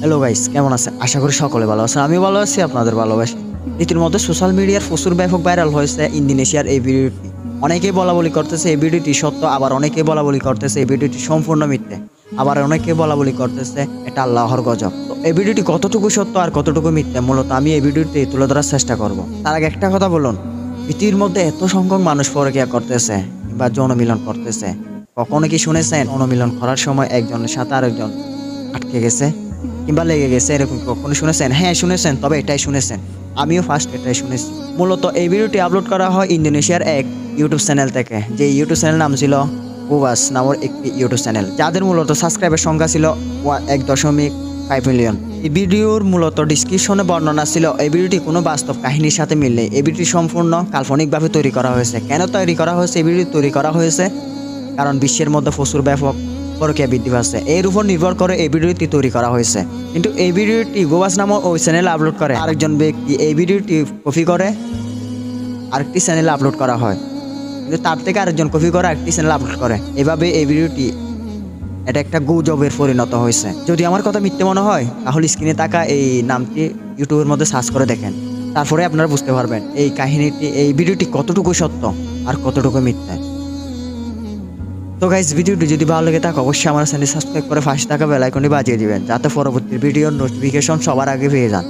Hello guys, কেমন আছেন? আশা করি সকলে ভালো আছেন। আমিও ভালো আছি, আপনাদের ভালোবাসি। রীতিমতো সোশ্যাল মিডিয়ার প্রচুর ব্যাপক ভাইরাল হয়েছে ইন্দোনেশিয়ার এই ভিডিওটি। অনেকেই বলাবলি করতেছে এই ভিডিওটি সত্য, আবার অনেকেই বলাবলি করতেছে এই ভিডিওটি সম্পূর্ণ মিথ্যে, আবার অনেকেই বলাবলি করতেছে এটা আল্লাহর গজব। তো এই ভিডিওটি কতটুকু সত্য আর কতটুকু মিথ্যে মূলত আমি এই ভিডিওতে তুলে ধরার চেষ্টা করব। তার আগে একটা কথা বলুন, পৃথিবীর মধ্যে এত সংখ্যক মানুষ পরকীয়া করতেছে বা যৌন মিলন করতেছে, কখনো কি শুনেছেন যৌন মিলন করার সময় একজনের সাথে আরেকজন আটকে গেছে কিংবা লেগে গেছে? এরকম কখনো শুনেছেন? হ্যাঁ শুনেছেন, তবে এটাই শুনেছেন। আমিও ফার্স্ট এটাই শুনেছি। মূলত এই ভিডিওটি আপলোড করা হয় ইন্দোনেশিয়ার এক ইউটিউব চ্যানেল থেকে, যে ইউটিউব চ্যানেল নাম ছিল বুবাস নামের একটি ইউটিউব চ্যানেল, যাদের মূলত সাবস্ক্রাইবের সংখ্যা ছিল 1.5 মিলিয়ন। এই ভিডিওর মূলত ডিসক্রিপশনে বর্ণনা ছিল এই ভিডিওটি কোনো বাস্তব কাহিনীর সাথে মিল নেই। এই ভিডিওটি সম্পূর্ণ কাল্পনিকভাবে তৈরি করা হয়েছে। কেন তৈরি করা হয়েছে? এই ভিডিওটি তৈরি করা হয়েছে কারণ বিশ্বের মধ্যে প্রচুর ব্যাপক পরকীয়া বৃদ্ধি পাচ্ছে, এর উপর নির্ভর করে এই ভিডিওটি তৈরি করা হয়েছে। কিন্তু এই ভিডিওটি গোবাস নামক ওই চ্যানেলে আপলোড করে আরেকজন ব্যক্তি, এই ভিডিওটি কপি করে আরেকটি চ্যানেলে আপলোড করা হয়, কিন্তু তার থেকে আরেকজন কপি করে আরেকটি চ্যানেলে আপলোড করে। এভাবে এই ভিডিওটি এটা একটা গুজবের পরিণত হয়েছে। যদি আমার কথা মিথ্যে মনে হয় তাহলে স্ক্রিনে থাকা এই নামটি ইউটিউবের মধ্যে সার্চ করে দেখেন, তারপরে আপনারা বুঝতে পারবেন এই কাহিনীটি, এই ভিডিওটি কতটুকু সত্য আর কতটুকু মিথ্যা। তো গাইস, ভিডিওটি যদি ভালো লেগে থাকে অবশ্যই আমার চ্যানেল সাবস্ক্রাইব করে পাশে থাকা বেল আইকনটি বাজিয়ে দিবেন, যাতে পরবর্তী ভিডিওর নোটিফিকেশন সবার আগে পেয়ে যান।